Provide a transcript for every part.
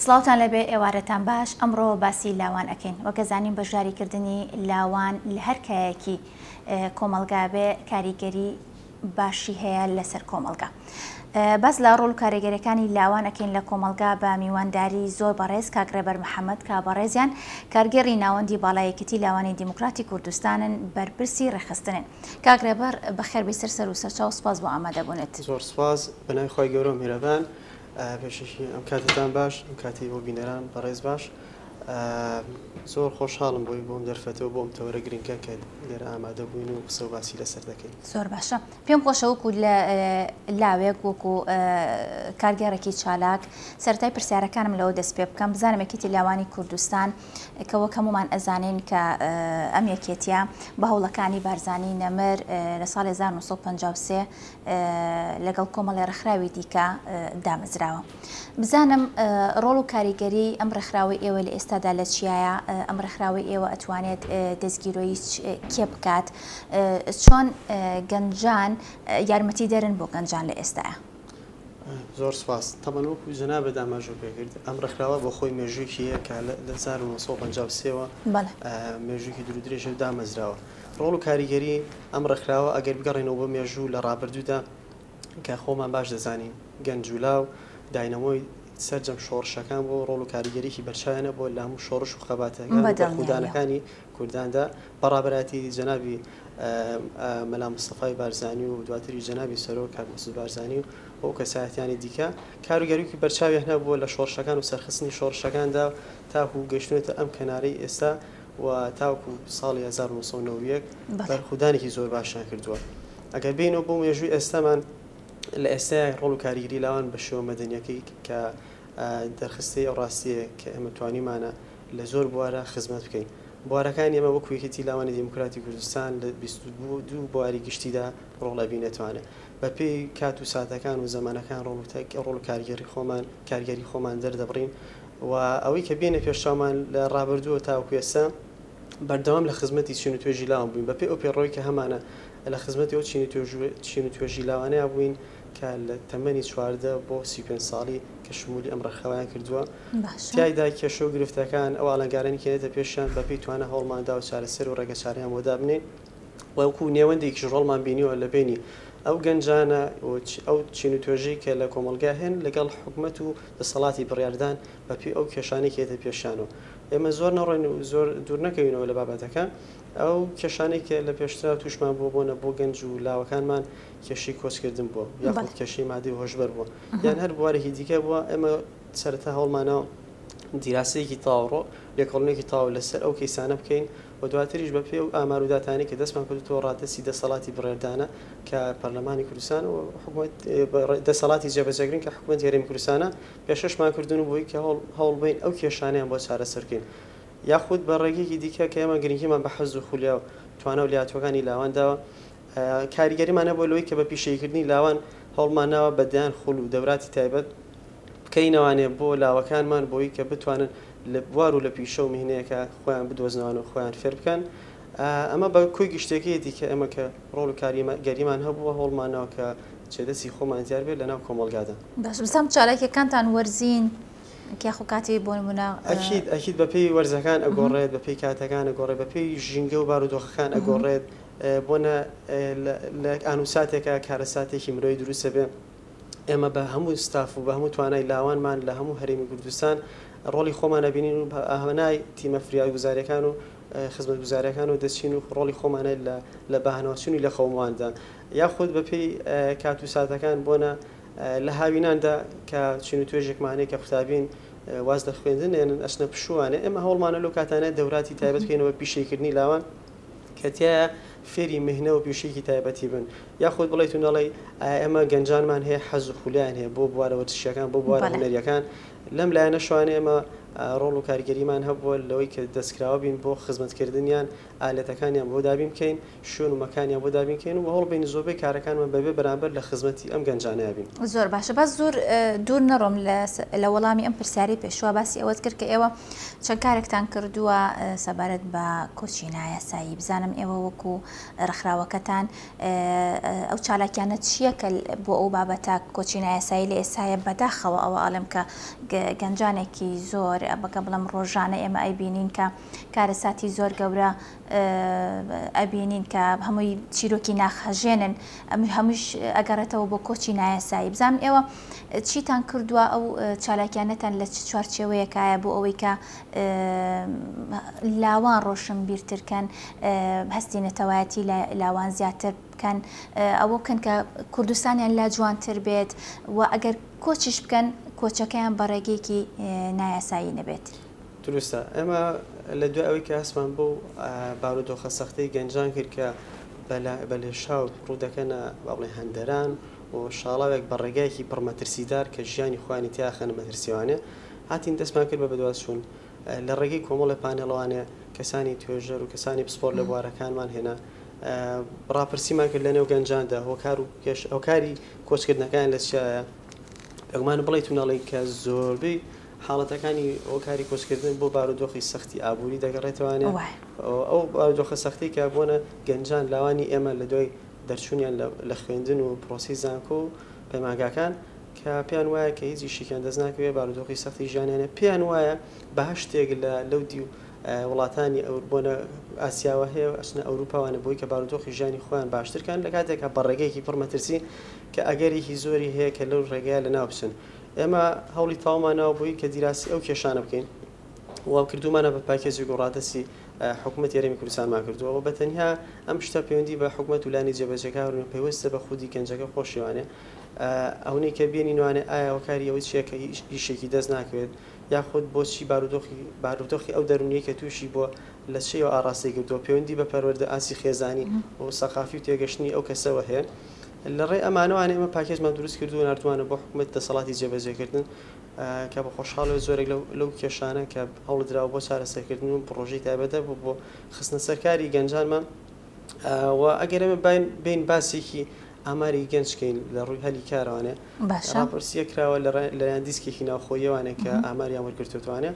سڵاوتان لەبێ ئێوارەتان باش ئەمڕۆ باسی لاوان ئەکەین وەکە زانین بەشداریکردنی لاوان لە هەر کایەکی کۆمەلگا بێ کاریگەری باشی هەیە لەسەر کۆمەلگا. بەس لە ڕۆڵ و کاریگەریەکانی لاوان ئەکەین لە کۆمەلگا بە میوانداری زۆر بەڕێز کاکرێبەر محەممەد کا بەڕێزیان کارگەری ناوەندی باڵایەکەتی لاوانی دیموکراتی کوردستانن بەرپرسی ڕێخستنن. کاکرێبەر بەخێربی سەر و سەرچاو سپاس بۆ ئامادەبوونێت. زۆر سپاس بەناوی خۆی گەورە و میرەبان. پێشەکی ئەم کاتتان باش ئەم کاتی بۆ بینەران بەڕێز باش. زۆر خۆشحاڵم بۆی بۆم دەرفەتەوە بۆم تەوەرە گرنگکە کە لێرە ئامادە بووین و قسە و باسی لەسەر دەکەین. زۆر باشە. پێم خۆشە وەکو لە لاوێک وەکو کارگەرێکی چالاک سەرەتای پرسیارەکانم لەوە دەست پێ بکەم بزانم یەکێتی لاوانی کوردستان کە وەک هەمومان ئەزانین کە ئەم یەکێتیە بە هەوڵەکانی بارزانی نەمر لە ساڵی 1953 لەگەڵ کۆمەڵی ڕێکخراوی دیکە دامەزراوە. بزانم ڕۆڵ و کاریگەری ئەم ڕێکخراوی ئێوە لە ئێستادا لە چیایە؟ ئەم ڕێکخراوی ئێوە ئەتوانێت دەستگیرۆیی کێ بکات؟ چۆن گەنجان یارمەتی دەرن بۆ گەنجان لە ئێستاە؟ زۆر سپاس. تەمەەن وەکو جەنابێت ئاماژە پێکرد ئەم ڕێکخراوە بۆ خۆی مێژوویەکی هەیە کە لە 1953ەوە مێژوویەکی دوورودرێژە دامەزراوە. ڕۆڵ و کاریگەری ئەم ڕێکخراوە ئەگەر بگەڕێنەوە بە مێژوو لە ڕابردوودا کە خۆمان باش دەزانین گەنجولاو داینەمۆی سەرجەم شۆڕشەکان بۆ ڕۆڵ و کاریگەریکی بەرچایەنە بۆ لە هەموو شۆڕش و خەباتەکان خوددانەکانی کورداندا بەڕابەتی جەنابی مەلا مستەفای بارزانی و دواتری جەنابی سەرۆک کاک مەسعود بارزانی و ئەو کەسایەتیانی دیکە کاروگەریکی بەرچاوی هەنا بووە لە شۆڕشەکان و سەرخستنی شۆڕشەکاندا تاکو گەشتێتە ئەم کەنارەی ئێستا و تاوکو ساڵی 1990 بەرخودانێکی زۆر باشیان کردووە. ئەگەر بینەوە بۆ مێژووی ئێستامان لە ئێستای ڕۆڵ و کاریگەری لاوان بە شێوە مەدەنیەکەی کە دەرخستەی ئەو ڕاستیە کە ئێمە توانیمانە لە زۆر بوارە خزمەت بکەین. بوارەکانی ئێمە وەکو یەکێتی لاوانی دیموکراتی کوردستان لە 22 بواری گشتیدا ڕۆڵەبینێتوانێت بە پێی کات و ساتەکان و زەمانەکان ڕۆڵ و کارگەری خۆمان دەردەبڕین و ئەوەی کە بێنە پێشامان لە ڕابردووە تاوەکو ئێستا بەردەوام لە خزمەتی چین و توێژی لاوان بووین بە پێی ئەو پێڕۆی کە هەمانە لە خزمەتی ئەو چین و توێژی لاوانەیە بووین کە لە تەمەنی 14 بۆ 35 ساڵی کە شمولی ئەم ڕێکخراویان کردووە. تیایدا کێشە و گرفتەکان ئەو ئاڵنگارانی کێنێتە پێشیان بە پێی توانە هەوڵماندا و چارەسەر و ڕێگەچاریان بۆ دابنێن وەکو نێوەندێکیش ڕۆڵمان بینیوە لە بینی ئەو گەنجانە ئەو چین و توێژەی کە لە کۆمەلگا هێن لەگەڵ حکومەت و دەسەڵاتی بڕیاردان بە پێی ئەو کێشانەی کێتە پێشیانەوە. ئێمە زۆر نەڕۆین و زۆر دوور نەکەوینەوە لە بابەتەکە. ئەو کێشانەی کە لە پێشترا تووشمان بۆنە بۆ گەنج و لاوەکانمان کێشەی کۆچکردن بووە یاخود کێشەی مادی و هۆشبەر بووە یان هەر بوارێکی دیکە بووە. ئێمە سەرەتا هەوڵمانەوە دیراسەیەکی تاوەڕۆ لێکۆڵینێکی تاو لەسەر ئەو کەیسانە بکەین و دواتریش بە پێ و ئامار و داتانی کە دەستمان کردووە ڕادەسی دەسەڵاتی بڕێردانە کە پەرلەمانی کوردستان و دەسەڵاتی جێبەجێکردن کە حکوومەت هێرێمی کوردستانە پێشەشمان کردن و بۆی کە هەوڵ بین ئەو کێشانیان بۆ چارەسەرکەین یاخود بە ڕێگەیەکی دیکە کە ئێمە گرنگیمان بە حەز و خولیا و توانە و لاتوەکانی لاوانداوە کاریگەریمانە بۆ لەوەی کە بە پیشەیکردنی لاوان هەوڵمانەوە بەدیان خوڵ و دەوراتی تایبەت بکەینەوانێ بۆ لاوەکانمان بۆی کە بتوانن لە بوار و لە پیشە و میهنەیەکە خۆیان بدۆزنەوە و خۆیان فێر بکەن. ئەمە بە کۆی گشتێکەیەتی کە ئێمە کە ڕۆڵ و کاریگەریمان هەبووە هەوڵمانەوە کە چێدەسی خۆمان دیار بێت لەناو کۆمەلگادا. باش بزانم چالاکیەکانتان وەرزین کە کاتی بۆ نمونە ئەکید بە پێی وەرزەکان ئەگۆڕێت بە پێی کاتەکان ئەگۆڕێت بە پێی ژینگە و بارودۆخەکان ئەگۆڕێت بۆنە لە ئانوساتێکە کارەساتێکی مرۆی دروستە بێ. ئێمە بە هەموو ستاف و بە هەموو توانای لاوانمان لە هەموو هەرێمی کوردستان ڕۆڵی خۆمان ئەبینین و ئاهەنای تیمە فریای گوزاریەکان و خزمەت گوزاریەکان و دەچین و ڕۆڵی خۆمانە لە بەهانەوەچوونی لە خەوماندا یاخود بە پێی کات و ساتەکان بۆنە لە هاویناندا کە چین و توێژێکمانەیە کە قوتابین واز لە خوێندن ئەچنە پشووانێ ئێمە هەوڵمانە لەو کاتانە دەوراتی تایبەت بکەینەوە پیشەیکردنی لاوان کە تایە فێری مهنە و پیشەیەکی تایبەتی بن یاخود بڵێ تونەڵی ئێمە گەنجانمان هەیە حەز و خولیان هەیە بۆ بوارە وەرزشیەکان بۆ بوارە هونەریەکان لەم لایەنە شوانێ ئێمە ڕۆڵ و کاریگەریمان هەبووە لەوەی کە دەستکراوە بین بۆ خزمەتکردنیان ئالەتەکانیان بۆ دابین بکەین شوێن و مەکانیان بۆ دابین بکەین و هەوڵ بین زۆربەی کارەکانمان بەبێ بەرامبەر لە خزمەتی ئەم گەنجانەیە بین. زۆر باشە بەس زۆر دوور نەڕۆم لە وەڵامی ئەم پرسیاری پێشوە باسی ئەوەت کرد کە ئێوە چەند کارێکتان کردووە سەبارەت بە کۆچینە یاسایی بزانم ئێوە وەکو ڕێکخراوەکەتان ئەو چالاکیانە چییە کە بۆ ئەو بابەتە کۆچینە یاسایی لە ئێستاە بەداخەوە ئەوە ئەڵم کە گەنجانێکی زۆر بەکە بڵم ڕۆژانە ئێمە ئەیبینین کە کارەساتی زۆر گەورە ئەبینین کە هەمووی چیرۆکی ناخەژێنن هەمووش ئەگەڕێتەوە بۆ کۆچی نایاسایی بزانم ئێوە چیتان کردووە ئەو چالاکیانەتان لە چوارچێوەیەکایە بۆ ئەوەی کە لاوان ڕۆشن بیرترکەن هەستینەتەوایەتی لاوان زیاتر بکەن ئەوە بکەن کە کوردستانیان لا جوانتر بێت و ئەگەر کۆچیش بکەن کۆچەکەیان بە ڕێگەیەکی نایاسایی نەبێت. دروستە ئێمە لە دوای ئەوەی کە هەستمان بۆ بارودۆخە سەختەی گەنجان کرد کە بە لێشاو ڕوودەکەنە بەڵێ هەندەران و شاڵاوێک بە ڕێگایەکی پڕمەترسیدار کە ژیانی خوانی تیاخەنە مەترسیوانێ هاتین دەستمان کرد بە بەدوازچوون لە ڕێگەی کۆمەڵی پانێڵوانێ کەسانی توێژەر و کەسانی پسپۆر لە بوارەکانمان هێنا ڕاپرسیمان کرد لە نێو گەنجاندا هۆکاری کۆچکردنەکان لە چایە ئەگومان بڵێ تونەڵی کە زۆربەی حاڵەتەکانی ئۆکاری کۆچکردن بۆ بارودۆخی سەختی ئابووری دەگەڕێتوانێت ئەو بارودۆخە سەختی کە بۆنە گەنجان لاوانی ئێمە لە دوای دەرچوونیان لە خوێندن و پرۆسی زانکۆ و پەیمانگاکان کە پێیان وایە کە هیچ شتێکیان دەست ناکەوێت بارودۆخی سەختی ژیانیانە پێیان وایە بە شتێک لە لەودی و وڵاتانی ئەو بۆنە ئاسیاوە هەیە ئەچنە ئەوروپاوانە بۆی کە بارودۆخی ژیانی خۆیان باشترکان لە کاتێکە بە ڕێگەیەکی پڕمەترسی کە ئەگەرێکی زۆری هەیە کە لەو ڕێگەیە لە ناو بچن. ئێمە هەوڵی تاومانەوە بووی کە دیراسی ئەو کێشانە بکەین و کردومانە بە پاکێجی گۆڕادەسی حکوومەت یاریمی کوردستانمان کردووە بە تەنیا ئەم شتە پەیوەندی بە حکوومەت و لانی جێبەجێکار پێویستە بە خودی گەنجەکە خۆشیوانێ ئەوەی کە بێنینوانێ ئایا ئەوکاری ئەوەی چیە کە هیچێکی دەست ناکەوێت یاخود بۆچی بارودۆخی ئەو دەرونیە کە تووشی بۆ لە چێەوە ئاڕاستی کردووە پەیوەندی بە پەروەردە ئاسی خێزانی و سەقافی و تێگەشتنی ئەو کەسەوە هەیە لە ڕێ ئەمانەوانە ئێمە پاکێجمان دروست کردو و نردوانە بۆ حکوومەت دەسەڵاتی جێبەجێکردن کە بە خۆشحاڵەوە زۆرێک لەو کێشانە کە هەوڵدراوە بۆ چارەسەرکردن و پرۆژەی تایبەتە بوو بۆ خستنە سەرکاری گەنجانمان و ئەگەر ئێمە بین باسێکی ئاماری گەنجکەین لە ڕووی هەلی کارەوانێ راپرسیە کراوە لەلایەن دیسکێکی ناوخۆیەوانێ کە ئاماریان وەرگرتوانێ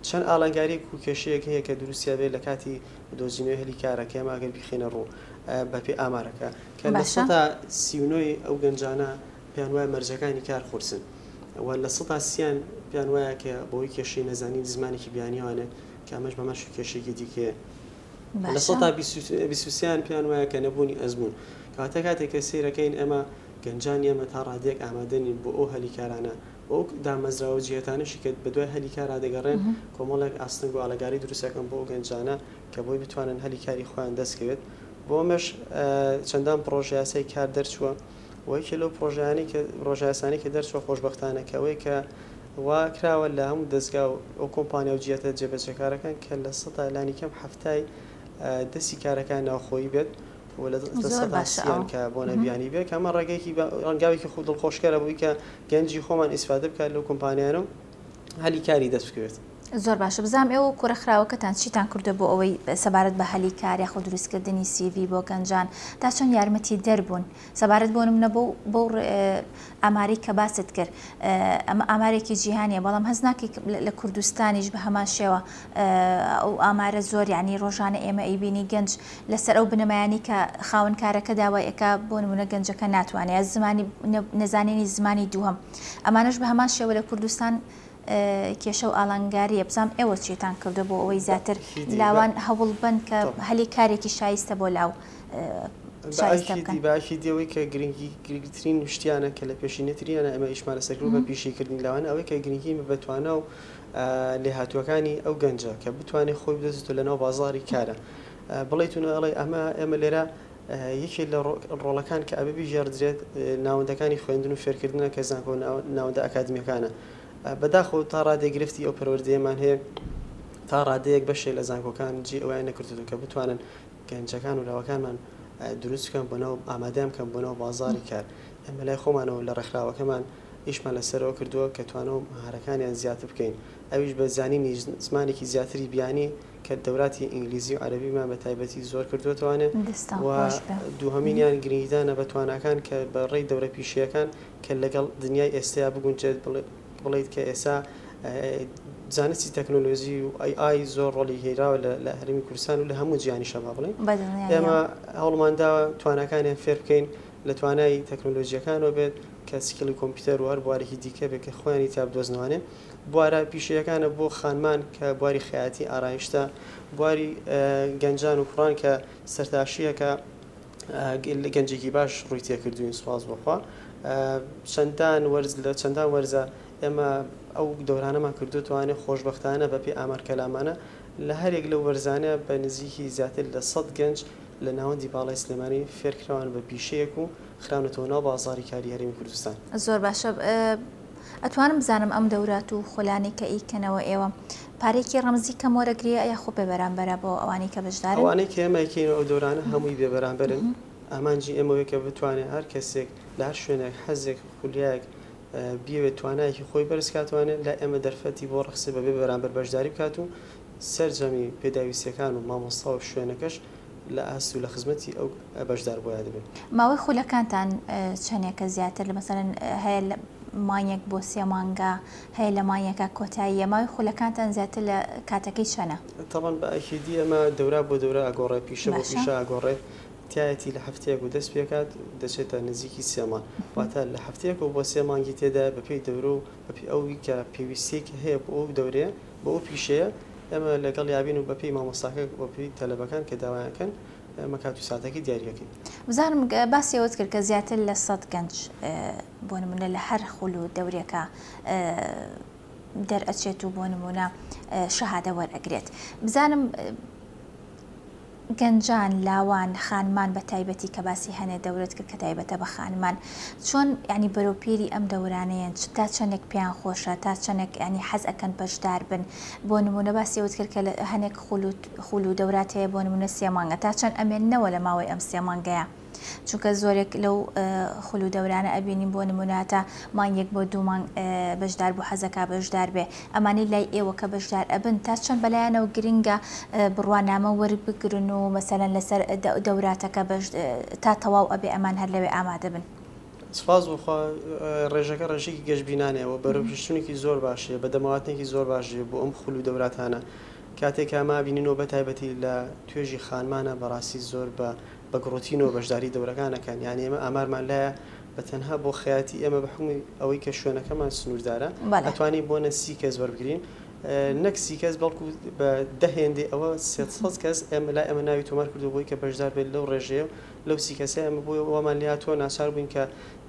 چەند ئاڵنگاری و کێشەیەک هەیە کە دروستیا بێت لە کاتی دۆزینەوەی هەلی کارەکە ئێمە ئەگەر بخینە ڕوو بەپێ ئامارەکە کە لە 39 ئەو گەنجانە پێیان وایە مەرجەکانی کار خورسن و لە 130 پێیان وایە کە بۆی کێشەی نەزانین زمانێکی بیانیوانێ کە ئەمەش بەمەش کێشێکی دیکەیە لە 123 پێیان وایە کە نەبوونی ئەزمون کاتە کاتێک کە سیرەکەین ئەمە گەنجان ئێمە تا ڕادێک ئامادەنین بۆ ئەو هەلیکارانە ئەو دامەزراوە جیهێتانەشی کە بە دوای هەلیکارا دەگەڕێن کۆمەڵێک ئاستنگ و ئاڵەگاری دروستەکەن بۆ گەنجانە کە بۆی بتوانن هەلیکاری خۆیان دەستکەوێت بۆ ئەمەش چەندان پرۆژە یاسای کار دەرچووە وەیەکی لەو پرۆژیانی کە ڕۆژایسانی کە دەرچووە خۆشبەختانە کەوەی کە وا کراوە لە هەموو دەستگا و ئەو کۆمپانیا و جیهێتە جێبەجێکارەکان کە لە 100 لانی کەم هەفتای دەستی کارەکان ناوخۆیی بێت و لە دەستیان کە بۆ نەبیانی بێت کە ئەمە ڕێگەیەکی ڕەنگاوێکی خۆ دڵخۆشکەرە بووی کە گەنجی خۆمان ئیسفادە بکات لەو کۆمپانیانە و هەلی کاری دەست بکەوێت. زۆر باشە بزانام ئێوە کوڕەخراوەکەتان چیتان کردو بۆ ئەوەی سەبارەت بە هەلی کار یاخۆ دروستکردنی CV بۆ گەنجان تا چۆن یارمەتی دەربوون سەبارەت بۆ نمونە بۆ ئاماری کە باست کرد ئەمە ئامارێکی جیهانیە بەڵام هەز ناکەی لە کوردستانیش بە هەمان شێوە ئەو ئامارە زۆر یعنی ڕۆژانە ئێمە ئەیبینی گەنج لەسەر ئەو بنەمایانی کە خاوەن کارەکە داوایەکە بۆ نمونە گەنجەکە ناتوانێت زمانی نەزانینی زمانی دووهەم ئەمانش بە هەمان شێوە لە کوردستان کێشە و ئاڵنگاریە بزانام ئێوە چێتان کردو بۆ ئەوەی زیاتر لاوان هەوڵ بن کە هەلی کارێکی شایستە بۆ لاو باشی دیەوەی کە گرنگترین شتیانە کە لە پێشینەتریانە ئەمە ئیشمانە سەرکردن بە پیشیکردنی لاوان ئەوەی کە گرنگی بەتوانە و لێهاتووەکانی ئەو گەنجە کە بتوانێت خۆی بدەستێتە لەناو بازاری کارە بڵێتونە ئەڵێ ئێمە لێرە یەکێک لە ڕۆڵەکان کە ئەبێ ژێردرێت ناوەندەکانی خوێندن و فێرکردنە کە زانکۆ ناوەندە ئەکادمیەکانە بەداخۆ تا ڕادێک گرفتی ئەو پەروەردەیەمان هەیە تا ڕادەیەک بەشێک لە زانکۆکان جی ئەویان نەکردو کە بتوانن گەنجەکان و لاوەکانمان دروست بکەن بۆنەوە ئامادەم بکەن بۆنەوە بازاری کار ئەمە لای خۆمانەوە لە ڕێکخراوەکەمان ئیشمان لەسەرەوە کردووە کە توانەوە مەهارەکانیان زیاتر بکەین ئەویش بە زانینی زمانێکی زیاتری بیانی کە دەوراتی ئینگلیزی و عەرەبیمان بە تایبەتی زۆر کردوێتوانێت و دووهەمینیان گرنگدانە بە تواناکان کە بەڕێی دەورە پیشەکان کە لەگەڵ دنیای ئێستایا بگونجێت بڵێیت کە ئێستا زانستی تەکنۆلۆژی و ئای زۆر ڕۆڵی هێراوە لە هەرێمی کوردستان و لە هەموو جیهانی شەما بڵێن ئێمە هەوڵمانداوە تواناکانیان فێر بکەین لە توانای تەکنۆلۆژیەکانەوە بێت کە سکیڵی کۆمپیوتەر و هەر بوارێکی دیکە بێت کە خۆیانی تا بدۆزنەوانێ بوارە پیشەکانە بۆ خانمان کە بواری خەیاتی ئارایشتە بواری گەنجان و کوڕان کە سەرتاشیە کە گەنجێکی باش ڕووی تێکردوین سوپاس بۆخوا چەندان وەرزە ئێمە ئەو دەورانەمان کردوتوانێت خۆشبەختانە بەپێی ئامارکەلامانە لە هەرێک لەو وەرزانە بە نزیکی زیاتر لە 100 گەنج لە ناوەندی باڵای سلێمانی فێرکراوان بە پیشەیەک و خراونەتەوە ناو بازاڕی کاری هەرێمی کوردستان. زۆر باشە ئەتوانم بزانم ئەم دەورات و خۆلانی کە ئیکەنەوە ئێوە پارێکی ڕەمزی کەم وەرەگرێ ئەیا خۆ بێ بەرامبەرە بۆ ئەوانەی کە بەشدارن ئەوانەی کە ئێمە کەینەوە ئەو دەورانە هەمووی بێ بەرامبەرن ئامانجی ئێمەوەی کە بتوانێت هەر کەسێک لە هەر شوێنێک حەزێک خولیایەک بیاوێت توانایەکی خۆی بەرزکاتوانێت لە ئێمە دەرفەتی بۆ ڕخسێ بەبێ بەرامبەر بەشداری بکات و سەرجەمی پێداویستەکان و مامۆستا و شوێنەکەش لە ئاست و لە خزمەتی ئەو بەشدار بۆیان دەبێت. ماوەی خولەکانتان چەندێکە زیاتر لە مەسەرەن هەیە مانیەک بۆ 3 مانگا هەیە لە مانیەکە کۆتاییە ماوەی خولەکانتان زیاتر لە کاتەکەی چەنە؟ تەڵەن بە ئەکیدی ئەمە دەورا بۆ دەورە ئەگۆڕێ پیشە بۆ پیشە ئەگۆڕێ تایەتی لە هەفتەیەک و دەست پێکات دەچێتە نزیکی 3 مان واتە لە هەفتەیەک و بۆ 3 مانگی تێدا بەپێی دەورە و بەپی ئەوی کە پێویستێکی هەیە بۆ ئەو دەورەیە بۆ ئەو پیشەیە ئەمە لەگەڵ یابین و بەپێی مامۆستاکە بەپێی تەلەبەکان کە داوایەکەن ئەمە کات و ساتێکی دیاریەکەی. بزانم باسیەوەت کرد کە زیاتر لە 100 گەنج بۆ نمونە لە هەر خوڵ و دەورێکە دەرئەچێت و بۆ نمونە شەهادە وەرئەگرێت. بزانم گەنجان لاوان خانمان بە تایبەتی کە باسی هەنێ دەورەت کرد کە تایبەتە بە خانمان چۆن ینی بەرەوپێری ئەم دەورانەیەن تا چەندێک پێیان خۆشە تا چەندێک ینی حەز ئەکەن بەشدار بن بۆ نمونە باسیەوەت کرد کە هەنێک خوڵ و دەورات هەیە بۆ نمونە 3 مانگە تا چەند ئەمێننەوە لە ماوەی ئەم 3 مانگەیە چونکە زۆرێک لەو خوڵ و دەورانە ئەبینین بۆ نموناتە مانگێک بۆ 2 مانگ بەشدار بوو حەزەکە بەشدار بێ ئەمانی لای ئێوە کە بەشدار ئەبن تا چەند بەلایەنەوە گرنگە بڕوانامە وەربگرن و مەسەلەن لەسەر دەوراتەکە تا تەواو ئەبێ ئەمان هەر لەوێ ئامادە بن. سپاس بۆخوا ڕێژەکە ڕێژێکی گەشتبینانەوە بەرەو پێشچوونێکی زۆر باشە بە دەمەواتێکی زۆر باشە بۆ ئەم خوڵ و دەوراتانە کاتێک ئەما بینینەوە بە تایبەتی لە توێژی خانمانە بەڕاستی زۆر بە گڕۆتینەوە بەشداری دەورەکانەکەن یعنی ئێمە ئامارمان لایە بە تەنها بۆ خەیاتی ئێمە بە حکمی ئەوەی کە شوێنەکەمان سنووردارە ئەتوانین بۆ نە 30 کەس وەربگرین نەک 30 کەس بەڵکو بە 10 هێندێ ئەوە 300 کەس ئێمە لای ئەمە ناوی تۆمار کردو بۆی کە بەشدار بێت لەو ڕێژەیە لەو 30 کەسە ئەمە بۆی ئەومان لیا تۆ ناچار بووین کە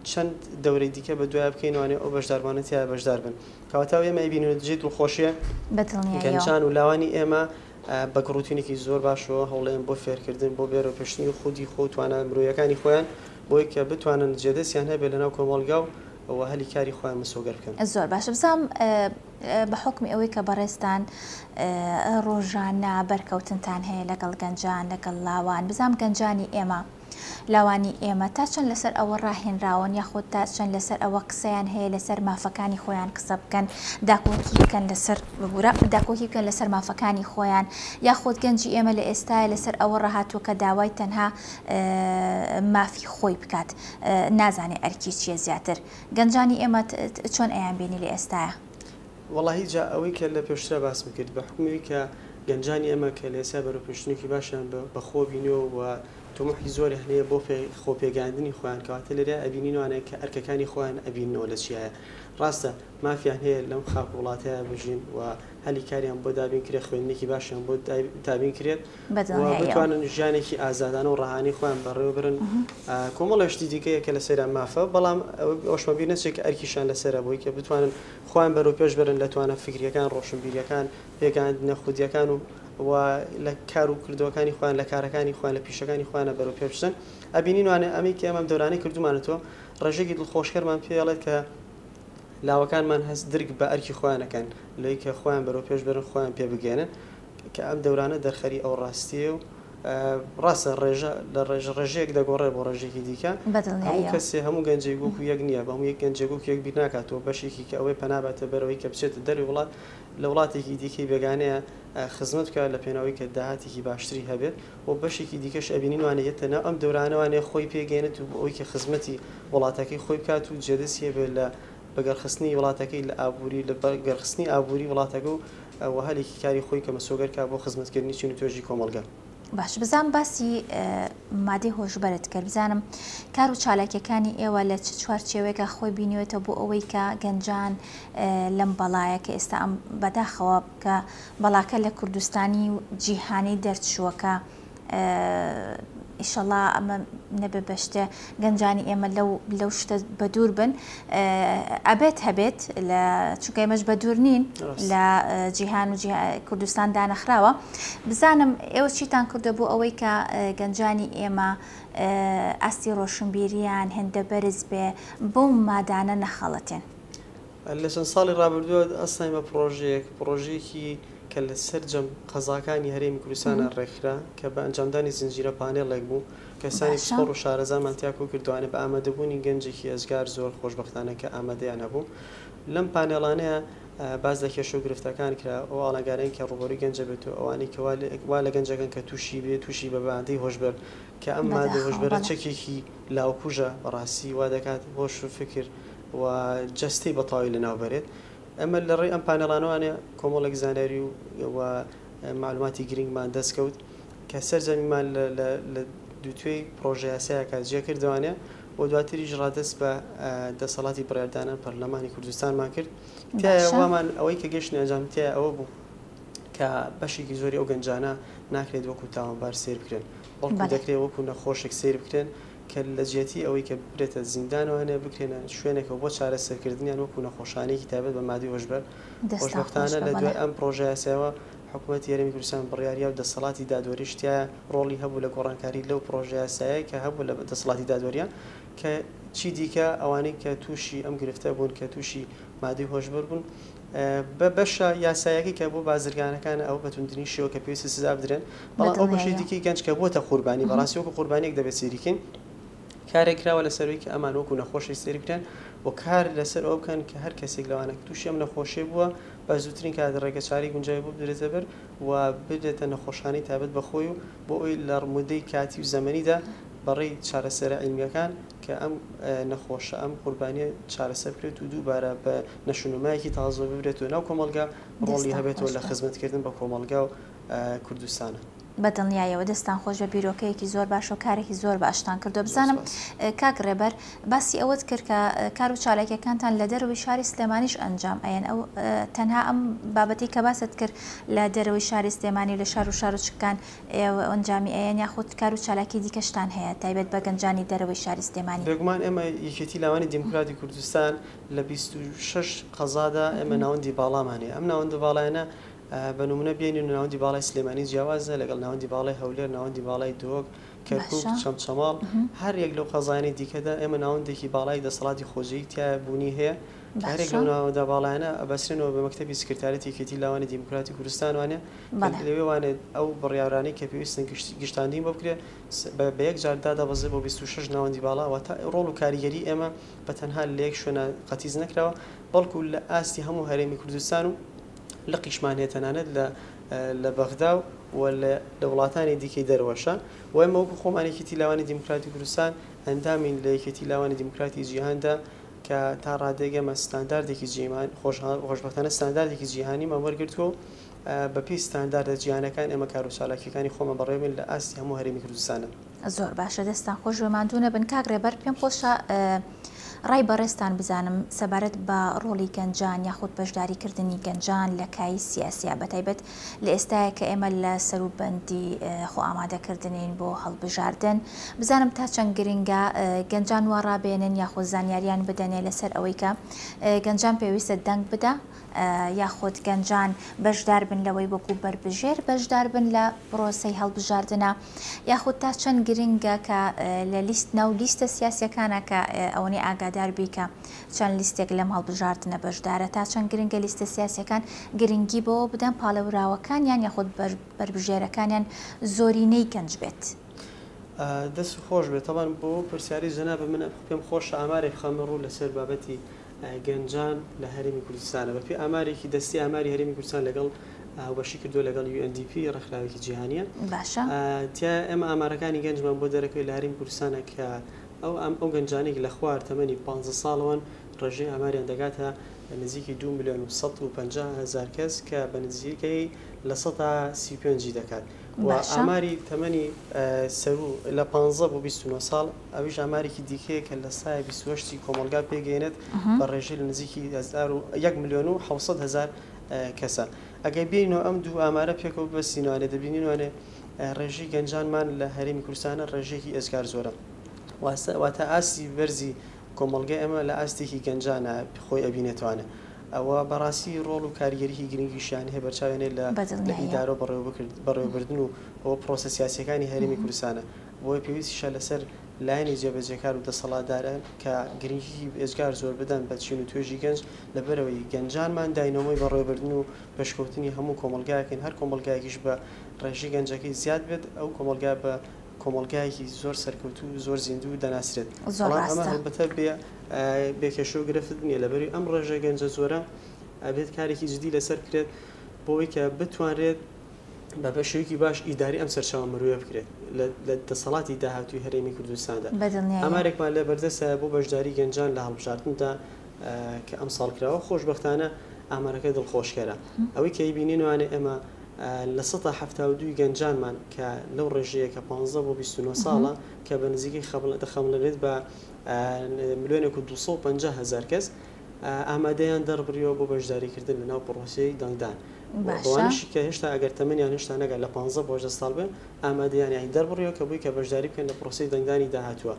چەند دەورەی دیکە بە دوای بکەینوانێ ئەو بەشداربانە تیا بەشدار بن کەواتاو ئێمە ئەیبینێت جێ دڵخۆشیە گەنجان و لاوانی ئێمە بە گڕوتینێکی زۆر باشەوە هەوڵێن بۆ فێرکردن بۆ بێرە پێشنی و خودی خۆتوانە مرۆیەکانی خۆیان بۆی کە بتوانن جێدەستیان هەبێت لەناو کۆمەڵگا و ئەوە هەلی کاری خۆیان مسۆگەر بکەن. زۆر باشە بزانم بە حکمی ئەوەی کە بەڕێستان ڕۆژانە بەرکەوتنتان هەیە لەگەڵ گەنجان لەگەڵ لاوان بزانم گەنجانی ئێمە لاوانی ئێمە تا چەند لەسەر ئەوە ڕاهێنراون یاخۆ تا چەند لەسەر ئەوە قسەیان هەیە لەسەر مافەکانی خۆیان قسە بکەن داکۆکی بکەن لەسەر ببوورە داکۆکی بکەن لەسەر مافەکانی خۆیان یاخۆت گەنجی ئێمە لە ئێستاە لەسەر ئەوە ڕاهاتووە کە داوای تەنها مافی خۆی بکات نازانێ ئەرکی چیە زیاتر گەنجانی ئێمە چۆن ئەیان بینی لە ئێستاە؟ وەڵاهی جا ئەوەی کە لە پێشترە باسم کرد بە حکومی کە گەنجانی ئێمە کە لە ئێستا بەرەوپێشتنێکی باشیان بەخۆ بینەوە و تۆمەحی زۆر هەنەیە بۆ خۆپێگاندنی خۆیان کەواتە لەرە ئەبینینوانەیە کە ئەرکەکانی خۆیان ئەبینەوە لە چیایە ڕاستە مافیان هەیە لەم خاک وڵاتەیە بژین و هەلی کاریان بۆ دابین کرێت خوێندنێکی باشیان بۆ دابین کرێت بتوانن ژیانێکی ئازادانە و ڕەهانی خۆیان بەڕێوە برن کۆمەڵە شتی دیکەیە کە لەسەریان مافە بەڵام ئەوشمەبییر نەچێت کە ئەرکیشان لەسەرە بۆی کە بتوانن خۆیان بەرەو پێش برن لەتوانە فکریەکان ڕۆشنبیریەکان پێگاندنە خودیەکان و لە کار و کردەوەکانی خۆیان لە کارەکانی خۆیان لە پیشەکانی خۆیانە بەرەو پێ بچن ئەبینینوانێ ئەمەی کە ئەمەم دەورانەی کردومانەوە ڕێژێکی دڵخۆشکەرمان پێڵێت کە لاوەکانمان هەست درگ بە ئەرکی خۆیانەکەن لەی کە خۆیان بەرەو پێش برن خۆیان پێ بگێنن کە ئەم دەورانە دەرخەری ئەو ڕاستیە و ڕاستە ڕێژەیەک دەگۆڕێت بۆ ڕێژێکی دیکە هەموو کەسێ هەموو گەنجێگوک و یەک نییە بە هەموو یەک گەنجێگوک یەک بیر ناکاتەوە بەشێکی کە ئەوەی پەنابێتە بەرەوەی کە بچێتە دەری وڵات لە وڵاتێکی دیکەی بێگانەیە خزمەت بکات لە پێناوی کە داهاتێکی باشتری هەبێت و بەشێکی دیکەش ئەبینین وانەیەتە ناو ئەم دەورانەوانێ خۆی پێگەێنێت و ئەوەی کە خزمەتی وڵاتەکەی خۆی بکات و جێدەسیە بێت لە بەگەرخستنی وڵاتەکەی لە ئابووری لە بەگەرخستنی ئابووری وڵاتەکە و هەلێکی کاری خۆی کە مەسۆگەرکە بۆ خزمەتکردنی چین و توێژی کۆمەلگا. باش بزانم باسی مادەی هۆشبەرت کرد بزانم کار و چالاکیەکانی ئێوە لە چ چوارچێوەیەکە خۆی بینیوێتە بۆ ئەوەی کە گەنجان لەم بەڵایە کە ئێستا ئەم بەداخەوە کە بەڵاکە لە کوردستانی و جیهانی دەرچووەکە ئیشەڵا ئەمە نەبێ بەشتە گەنجانی ئێمە لەو شتە بە دوور بن ئەبێت هەبێت لە چونکە ئێمەش بە دوور نین لە جیهان و کوردستان دانەخراوە بزانم ئێوە چیتان کردە بۆ ئەوەی کە گەنجانی ئێمە ئاستی ڕۆشنبیریان هێندە بەرز بێ بۆ مادانە نەخەڵەتێن لە چەند ساڵی ڕابردووە ئەستای بە پرۆژەیەکی کە لە سەرجەم قەزاکانی هەرێمی کوردستانە ڕێکخرا کە بە ئەنجامدانی زنجیرە پانێڵێک بوو کەسانی پسپۆڕ و شارەزامان تیاکۆ کردوانە بە ئامادەبوونی گەنجێکی ئەزگار زۆر خۆشبەختانە کە ئامادەیان هەبوو لەم پانێڵانەیە باز لە کێشە و گرفتەکان کرا ئەو ئاڵنگارەیان کە ڕوبەرووی گەنجە بێت و ئەوانەی کە وا لە گەنجەکەن کە تووشی بێت تووشی بە بەهاندەی هۆشبەر کە ئەم مادەی هۆشبەرە چەکێکی لاوکوژە بەڕاستی وا دەکات هۆش و فکر و جەستەی بەتاوی لەناوبەرێت ئەمە لە ڕێی ئەم پانێڵانەوانێ کۆمەڵێک زانیاری و معلوماتی گرنگمان دەستکەوت کە سەرجەمیمان لە دووتوێی پرۆژە یاسایەکە جێ کردوانێ و دواتریش ڕادەست بە دەسەڵاتی بڕاردانە پەرلەمانی کوردستانمان کرد وامان ئەوەی کە گەشتنی ئەنجامتیە ئەوە بوو کە بەشێکی زۆری ئەو گەنجانە ناکرێت وەکو تاوانبار سیر بکرێن بەڵکو دەکرێت وەکو نەخۆشێک سیر بکرێن کە لە جێتی ئەوەی کە برێتە زیندانەوەنێ بکرێنە شوێنێکە بۆ چارەسەرکردنیان وەکو نەخۆشانەیەکی تایبەت بە مادی هۆشبەر خۆشبەختانە لە دوای ئەم پرۆژە یاسایەوە حکوومەتی هەرێمی کوردستان بڕیاریە و دەسەڵاتی دادوەریشتیە ڕۆڵی هەبوو لە گۆڕانکاری لەو پرۆژە یاسایە کە هەبوو لە دەسەڵاتی دادوەریان کە چی دیکە ئەوانەی کە تووشی ئەم گرفتە بوون کە تووشی مادی هۆشبەر بوون بە بەشە یاسایەکی کە بۆ بازرگانەکانە ئەو بەتوندنی شێوە کە پێویستی سزا بدرێن بەڵام ئەو بەشی دیکەی گەنج کە بۆتە قوربانی بەڕاستی وەکو قوربانیەک دەبێت سێریکەین کارێک کراوە لەسەروی کە ئەمان وەکو نەخۆشی سێری بکەن و کار لەسەر ئەو بکەن کە هەر کەسێک لەوانە تووشی ئەم نەخۆشیە بووە بە زووترین کات ڕێگەچاری گونجاوی بۆ بدرێتە بەر و بدرێتە نەخۆشخانەی تایبەت بەخۆی و بۆ ئەوی لە ڕمودەی کاتی و زەمەنیدا بەڕێی چارەسەرە عیلمیەکان کە ئەم نەخۆشە ئەم قوربانیە چارەسەر بکرێت و دووبارە بە نەشونمایەکی تازە ببرێت و ناو کۆمەلگا ڕۆڵی هەبێتەوە لە خزمەتکردن بە کۆمەلگا و کوردستانە. بەدڵنیایەوە دەستان خۆش بە بیرۆکەیەکی زۆر باش و کارێکی زۆر باشتان کردو بزانم کاک ڕێبەر باسی ئەوەت کرد کە کار و چالاکیەکانتان لە دەرەوەی شاری سلێمانیش ئەنجام ئەیەن ئەو تەنها ئەم بابەتی کە باست کرد لە دەرەوەی شاری سلێمانی لە شار و چکان ئەنجامی ئەیەن یاخود کار و چالاکی دیکەشتان هەیە تایبەت بە گەنجانی دەرەوەی شاری سلێمانی بێگومان ئێمە یەکێتی لاوانی دیموکراتی کوردستان لە 26 قەزادا ئێمە ناوەندی باڵامانەیە ئەم ناوەندی باڵایانە بە نمونە بینین ناوەندی باڵای سلێمانی جیاوازە لەگەڵ ناوەندی باڵای هەولێر ناوەندی باڵای دۆک کەرکوک چەمچەماڵ هەر یەک لەو قەزایانی دیکەدا ئێمە ناوەندێکی باڵای دەسەڵاتی خۆجەیی تیا بوونی هەیە هەرێک لەو ناوەندە باڵایانە ئەبەسرێنەوە بە مەکتەبی سکرتارەتی یەکێتی لاوانی دیموکراتی کوردستان وانێ لەوێ وانێت ئەو بڕیارانەی کە پێویستن گشتاندین بۆ بکرێت بە یەک جاردا دەبەزێ بۆ 26 ناوەندی باڵا و تا ڕۆڵ و کاریگەری ئێمە بە تەنها لە یەک شوێنە قەتیز نەکراوە بەڵکو لە ئاستی هەموو هەرێمی کوردستان و لە قیشمانێت تەنانەت لە بەغدا و لە وڵاتانی دیکەی دەروەشە و ئێمە وەکو خۆمانێکێتی لاوانی دیموکراتی کوردستان ئەندامین لە یەکێتی لاوانی دیموکراتی جیهاندا کە تا ڕادێگەمە ستانداردێکی جیهان خۆشبەختانە ستانداردێکی جیهانی مەوەرگرتووە بە پێی ستانداردە جیهانەکان ئێمە کار و چالاکیەکانی خۆمە بەڕێوین لە ئاستی هەموو هەرێمی کوردستانە. زۆر باشە دەستان خۆش وێماندوونە بن کاک ڕێبەر پێم خۆشە ڕای بەڕێستان بزانم سەبارەت بە ڕۆڵی گەنجان یاخود بەشداریکردنی گەنجان لە کای سیاسیا بەتایبەت لە ئێستاە کە ئێمە لە سەروبەندی خۆ ئامادەکردنین بۆ هەڵبژاردن بزانم تا چەند گرنگە گەنجان وا ڕابێنن یاخود زانیاریان بدەنێ لەسەر ئەوەی کە گەنجان پێویستە دەنگ بدە یاخود گەنجان بەشدار بن لەوەی وەکو بربژێر بەشدار بن لە پرۆسەی هەڵبژاردنە یاخود تا چەند گرنگە کە لە ناو لیستە سیاسیەکانە کە ئەوەی ئاگادار بیکە چەند لیستێک لەم هەڵبژاردنە بەشدارە تا چەند گرنگە لیستە سیاسیەکان گرنگی بۆ بدەن پاڵەوراوەکانیان یاخود بربژێرەکانیان زۆرینەی گەنج بێت. دەست خۆش بێت تەوان بۆ پرسیاری جەنابە من پێم خۆش ئامارێک خەمە ڕوو لەسەر بابەتی گەنجان لە هەرێمی کوردستانە بەپێی ئامارێکی دەستی ئاماری هەرێمی کوردستان لەگەڵ هاوبەشی کردووە لەگەڵ UNDP ڕێکخراوێکی جیهانیە باشە تیا ئێمە ئامارەکانی گەنجمان بۆ دەرەکەوێت لە هەرێمی کوردستانە کە ئەو گەنجانێک لە خوار تەمەنی 15 ساڵەوەن ڕێژەی ئاماریان دەگاتە نزیکی 2,150,000 کەس کە بە نزیکەی لە 135 دەکات و ئاماری تەمەنی سەرو لە 15 بۆ 29 ساڵ ئەویش ئامارێکی دیکەیە کە لە سای 28 کۆمەلگا پێگەێنێت بە ڕێژەی لە نزیکی 1,700,000 کەسە ئەگەر بینەوە ئەم دوو ئامارە پێکەوە بەسینوانێ دەبینینوانێ ڕێژەی گەنجانمان لە هەرێمی کوردستانە ڕێژێکی ئەزگار زۆرە واتە ئاستی بەرزی کۆمەلگای ئەمە لە ئاستێکی گەنجانە خۆی ئەبینێتوانە ئەوە بەڕاستی ڕۆڵ و کاریگەریی گرنگیشیان هەیە بەرچاوێنێ لە ئیدارە بەڕێوەبردن و ئەوە پرۆسە سیاسیەکانی هەرێمی کوردستانە بۆی پێویستیشە لەسەر لایەنی جێبەجێکار و دەسەڵاتداران کە گرنگی ئێجگار زۆر بدەن بە چین و توێژی گەنج لەبەرەوەی گەنجانمان داینەوەی بەڕێوەبردن و پێشکەوتنی هەموو کۆمەلگایەکەین هەر کۆمەلگایەکیش بە ڕێژی گەنجەکەی زیاد بێت ئەو کۆمەلگا بە کۆمەلگایەکی زۆر سەرکەوتو و زۆر زیندوو دەناسرێت ئەمە هەڵبەتە بێکێشە و گرفت نییە لەبەری ئەم ڕێژە گەنجە زۆرە ئەبێت کارێکی جدی لەسەر کرێت بۆەوەی کە بتوانرێت بە بەشێکی باش ئیداری ئەم سەرچاوە مرۆڤ بکرێت لە دەسەڵاتی داهاتووی هەرێمی کوردستاندا ئەمارێکمان لە بەردەسە بۆ بەشداری گەنجان لە هەڵبژاردندا کە ئەم ساڵکراوە خۆشبەختانە ئامارەکە دڵخۆشکەرە ئەوەی کە ئیبینینوانێ ئەمە لە 172 گەنجانمان کە لەو ڕێژەیە کە 15 بۆ 29 ساڵە کە بە نزیکی دەخەملێت بە 1,250,000 کەس ئامادەیان دەربڕیەوە بۆ بەشداریکردن لە ناو پرۆسەی دەنگدان بەوانشی کە هێشتا ئەگەر تەمەنیان هێشتا نەگەر لە 15 بۆ 18 ساڵ بن ئامادەیانی دەربڕیەوە کە بووی کە بەشداری بکەن لە پرۆسەی دەنگدانی داهاتووە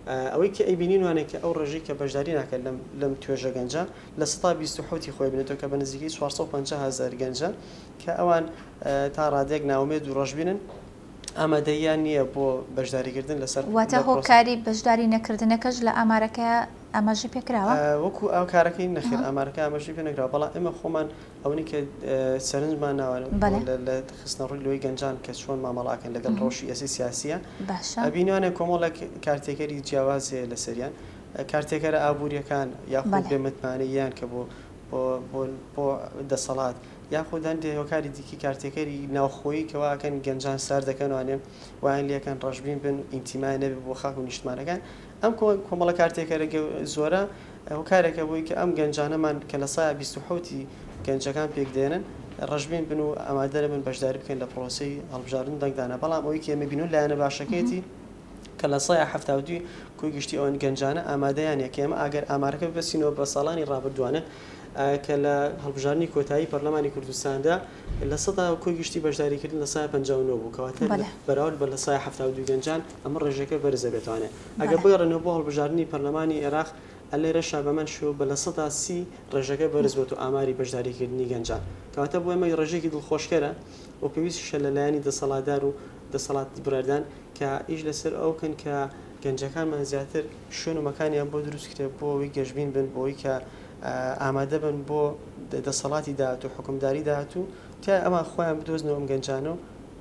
ئەوەی کە ئەیبینینوانێت کە ئەو ڕێژەی کە بەشداری ناکەن لەم توێژە گەنجە لە 127 خۆی بنێتەوە کە بە نزیکی 450,000 گەنجە کە ئەوان تا ڕادێک ناومێت و ڕۆژبینن ئامادەیان نییە بۆ بەشداریکردن لەسەر واتە هۆکاری بەشداری نەکردنەکەش لە ئامارەکە ئەمەژی پێکراوە وەکو ئەو کارەکەی نەخێر ئامارەکە ئەمەژی پێ نەکراوە بەڵام ئێمە خۆمان ئەوەی کە سەرنجمان ناوانە لە خستنەڕووی لۆی گەنجان کە چۆن مامەڵاکەن لەگەڵ ڕۆژی ئەسی سیاسیە ئەبینوانە کۆمەڵێک کارتێکەری جیاوازێ لە سەریان کارتێکەرە ئابوووریەکان یاخود بێمەتمانەیان کە بۆ دەسەڵات یاخودان هۆکاری دیکی کارتێکەری ناوخۆیی کەواکەن گەنجان سار دەکەنوانێ وایان لەکەن ڕژبین بن ئینتیمای نەبێت بۆ خاک و نیشتمانەکان ئەم کۆمەڵە کارتێکەرە زۆرە هۆکارێکە بووی کە ئەم گەنجانەمان کە لە سای 27 گەنجەکان پێک دێنن ڕژبین بن و ئامادەرە من بەشداری بکەین لە پرۆسەی هەڵبژاردن دەنگدانە بەڵام ئەوەی کە ئێمە بینون لایەنە باشەکەیەتی کە لە سای 72 کۆی گشتی ئەوەن گەنجانە ئامادەیانە کە ئێمە ئەگەر ئامارەکە ببەسینەوە بە ساڵانی ڕابردووانە کە لە هەڵبژاردننی کۆتایی پەرلەمانی کوردستاندا لە سەدا کۆی گشتی بەشداریکردن لە سای 59 بوو کەواتە بەراورد بە لە سای 72 گەنجان ئەمە ڕێژەکە بەرزە بێتوانێت ئەگەر بگەڕێنەوە بۆ هەڵبژاردننی پەرلەمانی عێراق ئەلێرەشا بەمەن شو بە لە 130 ڕێژەکە بەرز بێت و ئاماری بەشداریکردنی گەنجان کەواتە بۆ ئێمە ڕێژێکی دڵخۆشکەرە و پێویستیشە لەلایەنی دەسەڵاتدار و دەسەڵات بڕاردان کە ئیش لەسەر ئەوکەن کە گەنجەکانمان زیاتر شوێن و مەکانیان بۆ دروستکرێت بۆ ئەوەی گەشتبین بن بۆی کە ئامادە بن بۆ دەسەڵاتی داهات و حکومداری داهات و تا ئەمە خۆیان بدۆزنەوە ئەم گەنجانە و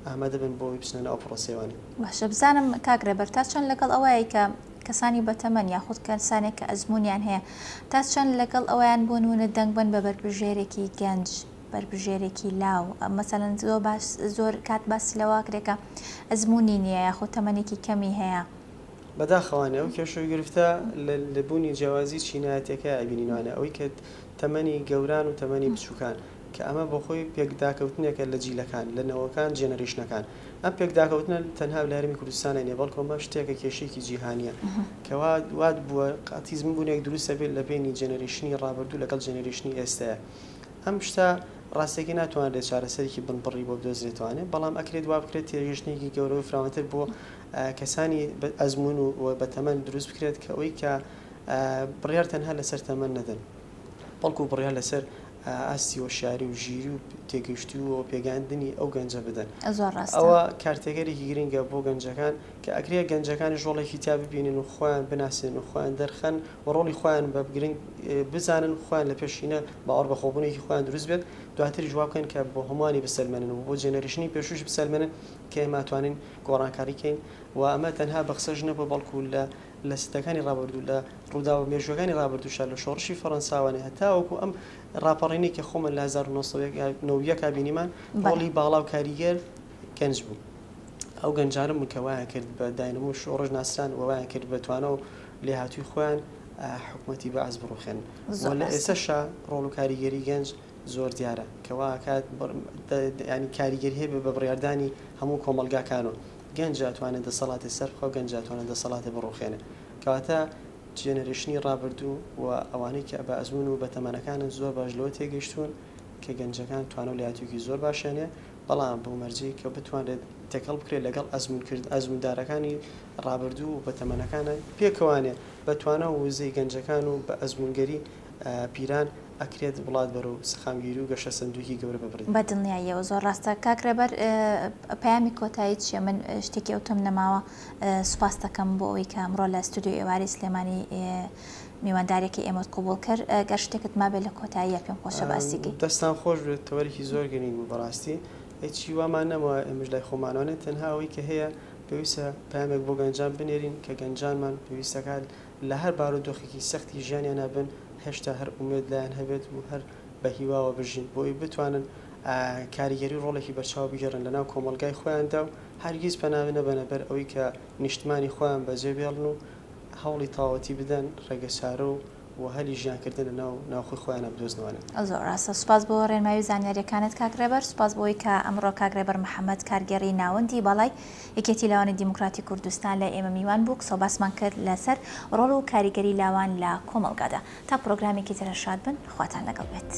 ئامادە بن بۆی بچنە ئەو پرۆسەیەوانی باشە بزانم کاگرێبەر تا چەند لەگەڵ ئەوەیە کە کەسانی بەتەمەن یاخود کەسانێک کە ئەزمونیان هەیە تا چەند لەگەڵ ئەویان بۆ نمونە دەنگ بن بە بەربژێرێکی گەنج بربژێرێکی لاو مەسەلەن زۆر کات باس لەواکرێکە ئەزمموی نییە یاخود تەمەنێکی کەمی هەیە بەداخەوانێ ئەو کێشەی گرفتە لە بوونی جیاوازی چینایەتەکە ئەبینینوانە ئەوەی کە تەمەنی گەوران و تەمەنی بچووکان کە ئەمە بۆ خۆی پێکداکەوتنێکە لە جیلەکان لە نەوەکان جێنەریشنەکان ئەم پێکداکەوتنە تەنها لە هەرمی کوردستانە نیە بەڵکۆمە شتێکە کێشێکی جیهانیە کەوا وات بووە قاتیزم بوونێک دروستە بێت لە بینی جێنەریشنی ڕابردوو لەگەڵ جێنەریشنی ئێستاە ئەم شتە ڕاستێکی ناتوانێت چارەسەرێکی بنبڕی بۆ بدۆزرێتوانێت بەڵام ئەکرێت وا بکرێت تێژنێکی گەورە و فراوانتر بۆ کەسانی ئەزمون و بەتەمەن دروست بکرێت کە ئەوەی کە بڕیار تەنها لەسەر تەمەن نەدەن بەڵکو بڕیار لەسەر ئاستی وەشاری و ژیری و تێگەیشتی و پێگەاندنی ئەو گەنجە بدەن. زۆر ڕاستە. ئەوە کارتێگەرێکی گرنگە بۆ گەنجەکان کە ئەگرێ گەنجەکانی ژۆڵێکی تا ببینن و خۆیان بناسێن و خۆیان دەرخەن و ڕۆڵی خۆیان بە گرنگ بزانن خۆیان لە پێشینە باوەڕ بە خۆبوونێکی خۆیان دروست بێت دواتری جواب بکەن کە بۆ هەمووانی بسەلمێنن و بۆ جێنەرێشنی پێشوش بسەلمێنن کە ئێمە توانین گۆڕانکاری کەین و ئەمە تەنها بەخسەژ نەبوو بەڵکو لە ستەکانی ڕابردوو لە ڕوودا و مێژوەکانی ڕابردووشە لە شۆڕشی فەڕەنساوانێ هەتاوەکو ئەم ڕاپەڕینی کە خۆمە لە 1990 بینیمان ڕۆڵی باڵا و کاریگەر گەنج بوو. ئەو گەنجانە مکەوایان کرد بە داینەمو شۆڕژ ناسران وایان کرد بەتوانە و لێهاتووی خۆیان حکوومەتی بەعز بڕوخێن. لە ئێسەشە ڕۆڵ و کاریگەری گەنج زۆر دیارە کەوا کات ینی کاریگەری هەیە بە بڕیاردانی هەموو کۆمەلگاکانەوە گەنج ئەتوانێت دەسەڵاتی سەربخە و گەنج ئەتوانێت دەسەڵاتی بڕوخێنێ کەواتە جێنەرێشنی ڕابردوو و ئەوانەی کە بە ئەزمون و بە تەمەنەکانن زۆر باش لەوە تێگەیشتوون کە گەنجەکان توانە و لایەتێکی زۆر باشێنێ بەڵام بۆ مەرجی کە بتوانێت تێکەڵ بکرێت لەگەڵ ئەزموندارەکانی ڕابردوو و بە تەمەنەکانە پێکەوانێ بەتوانە و وزەی گەنجەکان و بە ئەزمونگەری پیران ئەکرێت وڵات بەرەو سەخامگیری و گەشە سندووکی گەورە ببڕێت. بە دڵنیاییەوە زۆر ڕاستە. کاکرێبەر پەیامی کۆتایی چیە؟ من شتێکی ئەوتم نەماوە سوپاس دەکەم بۆ ئەوەی کە ئەمڕۆ لە ستودیۆ ئێواری سلێمانی میواندارێکی ئێمەت قبول کرد. گەر شتێکت مابێت لە کۆتاییە پێم خۆشە باسیگەی. دەستان خۆش بێت تەوەرێکی زۆر گرنگ بوو بەڕاستی هیچی وامان نەمەوە ئێمەش لای خۆمانوانێت تەنها ئەوەی کە هەیە پێویستە پامێک بۆ گەنجان بنێرین کە گەنجانمان پێویستەکات لە هەر بارودۆخێکی سەختی ژیانیان نابن هێشتا هەر ئومێد لایەن هەبێت و هەر بە هیواوە بژین بۆی بتوانن کاریگەری ڕۆڵێکی بەرچاو بگەڕن لەناو کۆمەلگای خۆیاندا و هەرگیز پەناوی نەبەنە بەر ئەوەی کە نیشتمانی خۆیان بەجێبێڵن و هەوڵی تاوەتی بدەن ڕێگەچارە و هەلی ژیانکردن لە ناوخۆی خۆیانە بدۆزنەوەن. زۆر ڕاستە. سوپاس بۆ ڕێنماوی زانیاریەکانت کاکرێبەر. سوپاس بۆی کە ئەمڕۆ کاکرێبەر محەممەد کارگەڕی ناوەندی بەڵای یەکێتی لاوانی دیموکراتی کوردستان لە ئێمە میوان بوو کە باسمان کرد لەسەر ڕۆڵ و کاریگەری لاوان لە کۆمەلگادا. تا پرۆگرامێکی ترە شاد بن خواتان لەگەڵ بێت.